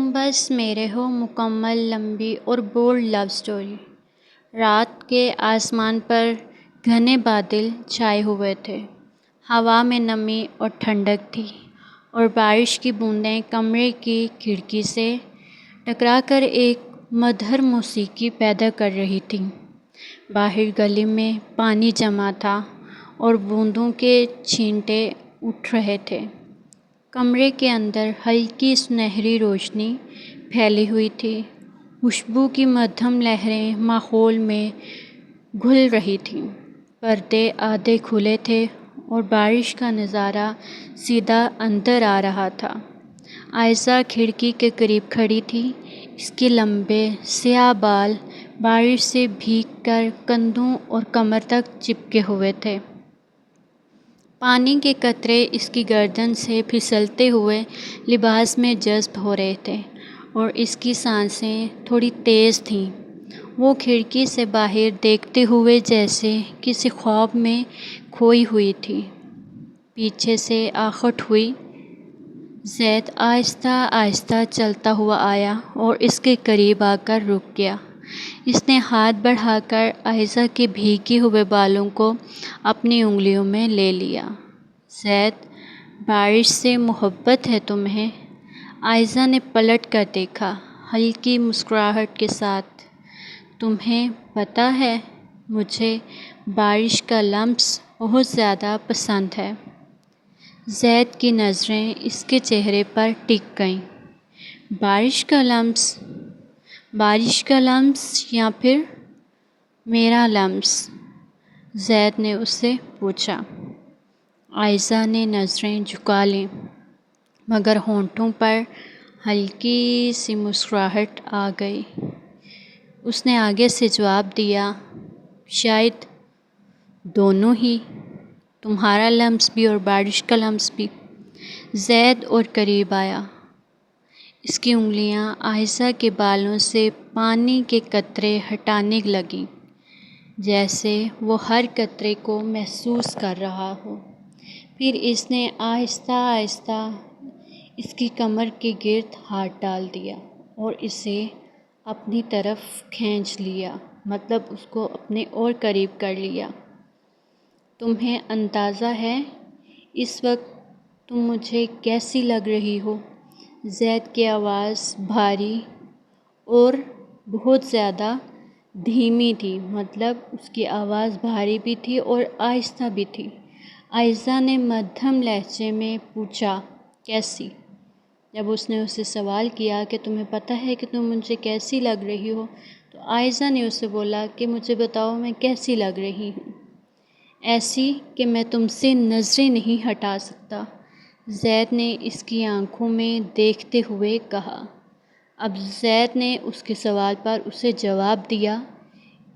तुम बस मेरे हो मुकम्मल लंबी और बोल्ड लव स्टोरी। रात के आसमान पर घने बादल छाए हुए थे। हवा में नमी और ठंडक थी और बारिश की बूंदें कमरे की खिड़की से टकराकर एक मधुर मौसीकी पैदा कर रही थीं। बाहर गली में पानी जमा था और बूंदों के छींटे उठ रहे थे। कमरे के अंदर हल्की सुनहरी रोशनी फैली हुई थी। खुशबू की मध्यम लहरें माहौल में घुल रही थीं। पर्दे आधे खुले थे और बारिश का नज़ारा सीधा अंदर आ रहा था। आयशा खिड़की के करीब खड़ी थी। इसके लंबे स्याह बाल बारिश से भीगकर कंधों और कमर तक चिपके हुए थे। पानी के कतरे इसकी गर्दन से फिसलते हुए लिबास में जज़्ब हो रहे थे और इसकी सांसें थोड़ी तेज़ थीं। वो खिड़की से बाहर देखते हुए जैसे किसी ख्वाब में खोई हुई थी। पीछे से आहट हुई। ज़ैद आहिस्ता आहिस्ता चलता हुआ आया और इसके करीब आकर रुक गया। इसने हाथ बढ़ाकर आयशा के भीगे हुए बालों को अपनी उंगलियों में ले लिया। ज़ैद, बारिश से मोहब्बत है तुम्हें? आयशा ने पलट कर देखा, हल्की मुस्कुराहट के साथ। तुम्हें पता है, मुझे बारिश का लम्स बहुत ज़्यादा पसंद है। ज़ैद की नज़रें इसके चेहरे पर टिक गईं। बारिश का लम्स? बारिश का लम्स या फिर मेरा लम्स? ज़ैद ने उससे पूछा। आयशा ने नज़रें झुका लीं, मगर होंठों पर हल्की सी मुस्कुराहट आ गई। उसने आगे से जवाब दिया, शायद दोनों ही, तुम्हारा लम्स भी और बारिश का लम्स भी। ज़ैद और करीब आया। इसकी उंगलियां आयशा के बालों से पानी के कतरे हटाने लगीं, जैसे वो हर कतरे को महसूस कर रहा हो। फिर इसने आहिस्ता आहिस्ता इसकी कमर के गिर्द हाथ डाल दिया और इसे अपनी तरफ खींच लिया, मतलब उसको अपने और करीब कर लिया। तुम्हें अंदाज़ा है इस वक्त तुम मुझे कैसी लग रही हो? ज़ैद की आवाज़ भारी और बहुत ज़्यादा धीमी थी, मतलब उसकी आवाज़ भारी भी थी और आहिस्ता भी थी। आयशा ने मध्यम लहजे में पूछा, कैसी? जब उसने उससे सवाल किया कि तुम्हें पता है कि तुम मुझे कैसी लग रही हो, तो आयशा ने उससे बोला कि मुझे बताओ मैं कैसी लग रही हूँ। ऐसी कि मैं तुमसे नज़रें नहीं हटा सकता। ज़ैद ने इसकी आंखों में देखते हुए कहा। अब ज़ैद ने उसके सवाल पर उसे जवाब दिया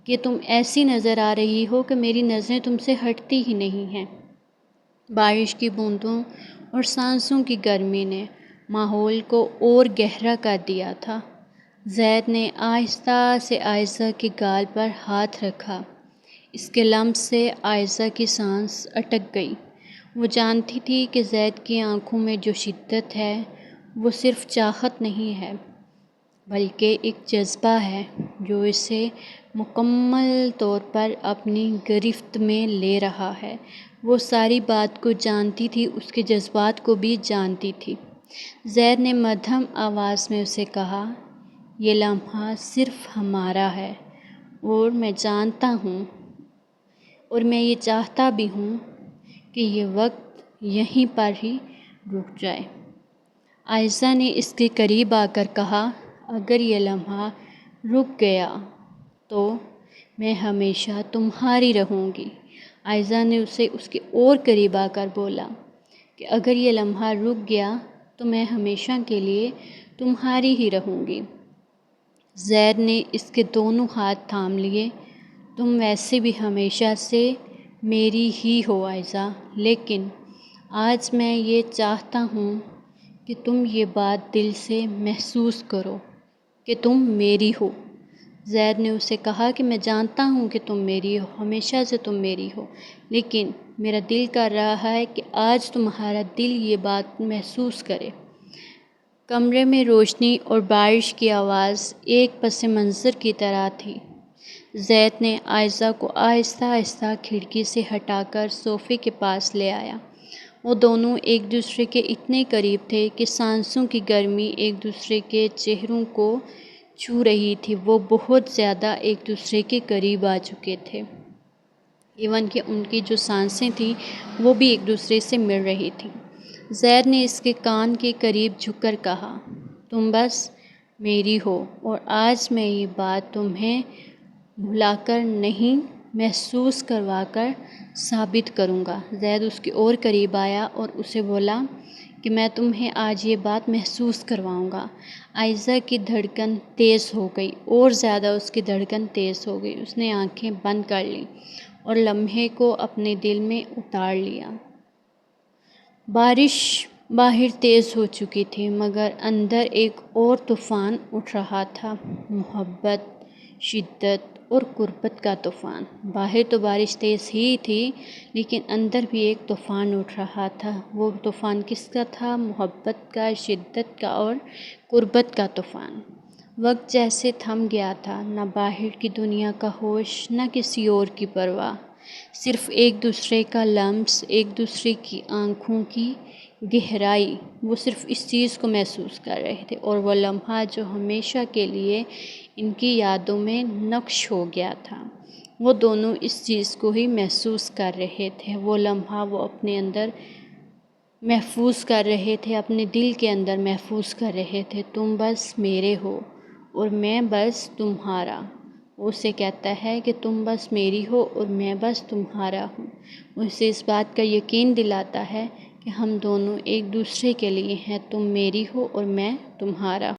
कि तुम ऐसी नज़र आ रही हो कि मेरी नज़रें तुमसे हटती ही नहीं हैं। बारिश की बूंदों और सांसों की गर्मी ने माहौल को और गहरा कर दिया था। ज़ैद ने आहिस्ता से आयशा के गाल पर हाथ रखा। इसके लम्स से आयशा की सांस अटक गई। वो जानती थी कि ज़ैद की आंखों में जो शिद्दत है वो सिर्फ़ चाहत नहीं है, बल्कि एक जज्बा है जो इसे मुकम्मल तौर पर अपनी गिरफ्त में ले रहा है। वो सारी बात को जानती थी, उसके जज्बात को भी जानती थी। ज़ैद ने मध्यम आवाज़ में उसे कहा, ये लम्हा सिर्फ़ हमारा है और मैं जानता हूँ और मैं ये चाहता भी हूँ कि ये वक्त यहीं पर ही रुक जाए। आयशा ने इसके करीब आकर कहा, अगर ये लम्हा रुक गया तो मैं हमेशा तुम्हारी रहूँगी। आयशा ने उसे उसके और करीब आकर बोला कि अगर ये लम्हा रुक गया तो मैं हमेशा के लिए तुम्हारी ही रहूँगी। ज़ैद ने इसके दोनों हाथ थाम लिए। तुम वैसे भी हमेशा से मेरी ही हो आयशा, लेकिन आज मैं ये चाहता हूँ कि तुम ये बात दिल से महसूस करो कि तुम मेरी हो। ज़ैद ने उसे कहा कि मैं जानता हूँ कि तुम मेरी हो, हमेशा से तुम मेरी हो, लेकिन मेरा दिल कर रहा है कि आज तुम्हारा दिल ये बात महसूस करे। کمرے میں روشنی اور بارش کی آواز ایک پس منظر کی طرح تھی۔ زید نے عائشہ کو آہستہ آہستہ کھڑکی سے ہٹا کر صوفے کے پاس لے آیا۔ وہ دونوں ایک دوسرے کے اتنے قریب تھے کہ سانسوں کی گرمی ایک دوسرے کے چہروں کو چھو رہی تھی۔ وہ بہت زیادہ ایک دوسرے کے قریب آ چکے تھے، ایون کہ ان کی جو سانسیں تھیں وہ بھی ایک دوسرے سے مل رہی تھیں۔ زید نے اس کے کان کے قریب جھک کر کہا، تم بس میری ہو، اور آج میں یہ بات تمہیں بھلا کر نہیں، محسوس کروا کر ثابت کروں گا۔ زید اس کے اور قریب آیا اور اسے بولا کہ میں تمہیں آج یہ بات محسوس کرواؤں گا۔ عائشہ کی دھڑکن تیز ہو گئی، اور زیادہ اس کی دھڑکن تیز ہو گئی۔ اس نے آنکھیں بند کر لیں اور لمحے کو اپنے دل میں اتار لیا۔ بارش باہر تیز ہو چکی تھی، مگر اندر ایک اور طوفان اٹھ رہا تھا، محبت، شدت اور قربت کا طوفان۔ باہر تو بارش تیز ہی تھی، لیکن اندر بھی ایک طوفان اٹھ رہا تھا۔ وہ طوفان کس کا تھا؟ محبت کا، شدت کا اور قربت کا طوفان۔ وقت جیسے تھم گیا تھا، نہ باہر کی دنیا کا ہوش، نہ کسی اور کی پرواہ، صرف ایک دوسرے کا لمس، ایک دوسرے کی آنکھوں کی گہرائی۔ وہ صرف اس چیز کو محسوس کر رہے تھے، اور وہ لمحہ جو ہمیشہ کے لیے ان کی یادوں میں نقش ہو گیا تھا، وہ دونوں اس چیز کو ہی محسوس کر رہے تھے۔ وہ لمحہ وہ اپنے اندر محفوظ کر رہے تھے، اپنے دل کے اندر محفوظ کر رہے تھے۔ تم بس میرے ہو اور میں بس تمہارا۔ وہ اسے کہتا ہے کہ تم بس میری ہو اور میں بس تمہارا ہوں۔ وہ اسے اس بات کا یقین دلاتا ہے کہ ہم دونوں ایک دوسرے کے لیے ہیں، تم میری ہو اور میں تمہارا ہوں۔